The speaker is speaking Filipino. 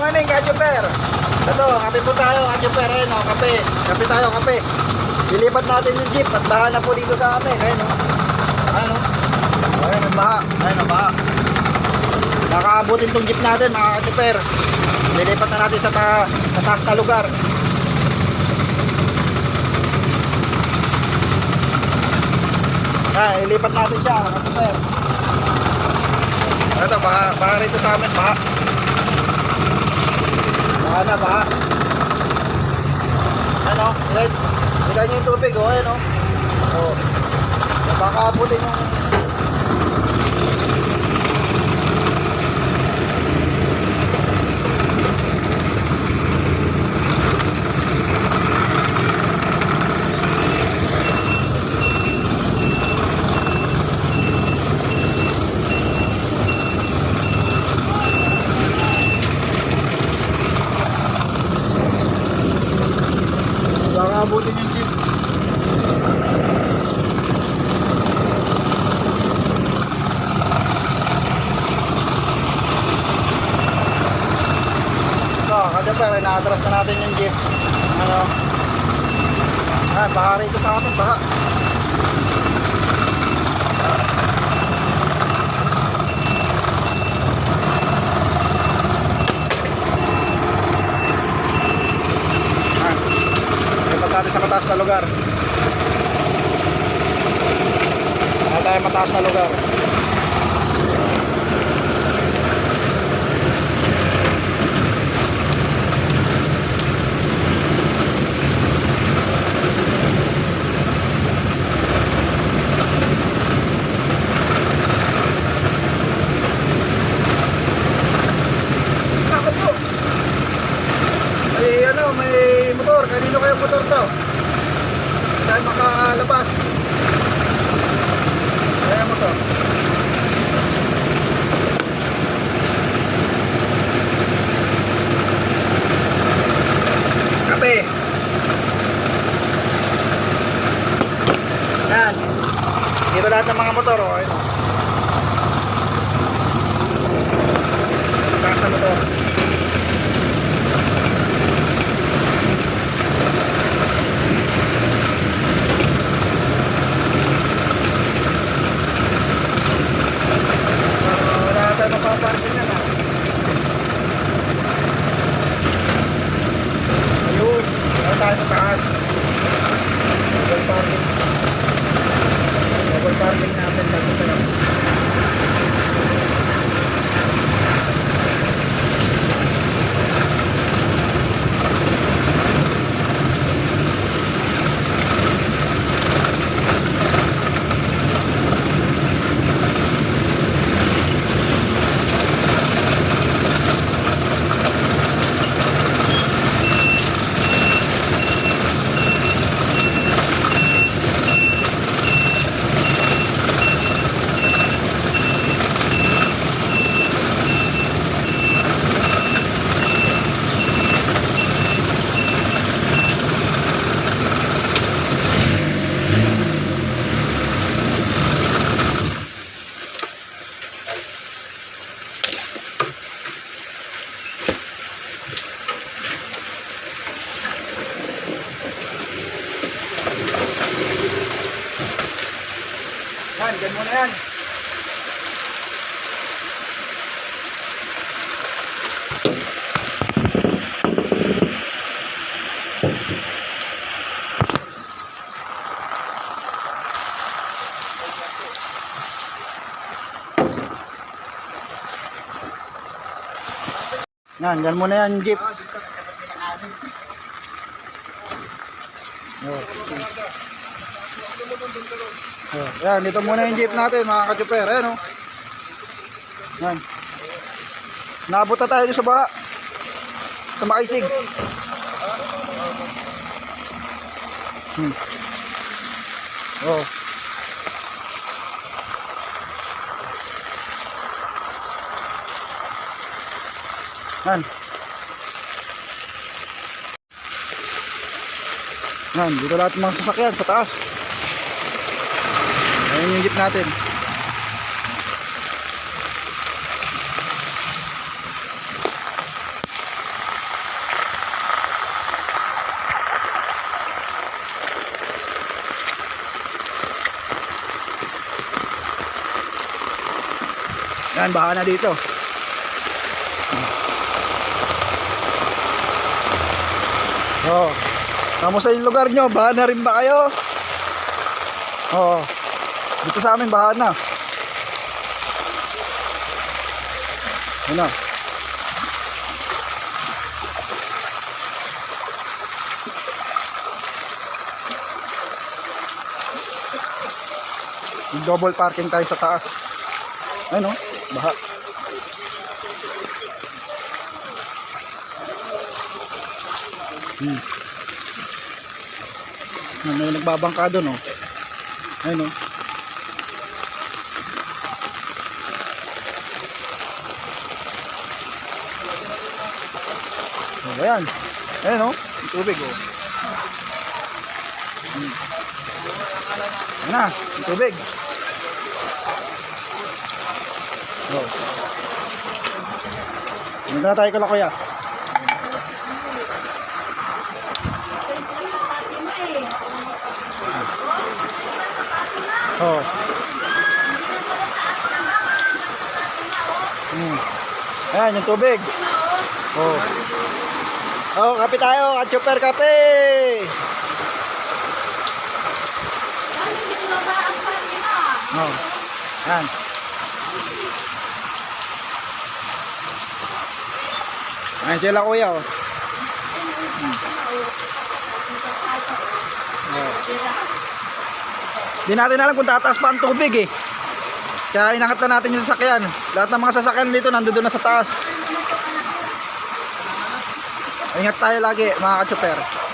morning, Kachuper. Ito, kape po tayo, Kachuper. Ayun o, kape. Kape tayo, kape. Lilipat natin yung jeep at baha na po dito sa amin. Ayun o. Ayun o. Ayun ang baha. Ayun ang baha. Nakaabutin tong jeep natin, mga Kachuper. Lilipat na natin sa taas na lugar. Yan, lilipat natin siya, mga Kachuper. Ito, baha rito sa amin, baha. Baha na, baha. Ano, kita nyo yung tubig, o, ano. O, baka abutin yung... abutin yung jeep. So, Kachuper, na-atras na natin yung jeep. Ano? Baha rito sa amin, baha. Natin sa mataas na lugar. Wala tayo mataas na lugar. Ako po. Ay ano, may motor. Kanino kayo motor to? Dahil makalabas. Kaya mo to. Kape. Yan. Dito lahat ng mga motor. O, ayun. Taas na motor. Mapaparking na na. Ayun, tayo sa taas. Double parking. Double parking natin dito tayo. Yan, dyan muna yan. Yan, dyan muna yan, jeep. Yan, dito muna yung jeep natin, mga Kachuper. Ayan, o. Yan. Naabot na tayo sa baha. Sa Makaisig. Oh. Yan. Yan, dito lahat ng mga sasakyan sa taas. Ayan yung jeep natin. Ayan, baha na dito. Oh. Kamusta yung lugar nyo? Baha na rin ba kayo? Oo. Dito sa amin baha na. Ano? Yung double parking tayo sa taas. Ano? Baha. May nagbabangka doon, oh. Ayun, oh. Oh, ayan. Ayan, oh. Yung tubig, oh. Ayan na, yung tubig. Oh. Nandito na tayo kala kuya. Oh. Ayan, yung tubig. Oh. Oh, kape tayo. At super kape. Oh. Ayan. Ayan sila kuya, oh. Oh. Di natin alam kung tataas pa ang tubig, eh. Kaya inangat na natin yung sasakyan. Lahat ng mga sasakyan dito nandoon na sa taas. Ingat tayo lagi, mga ka-chopper.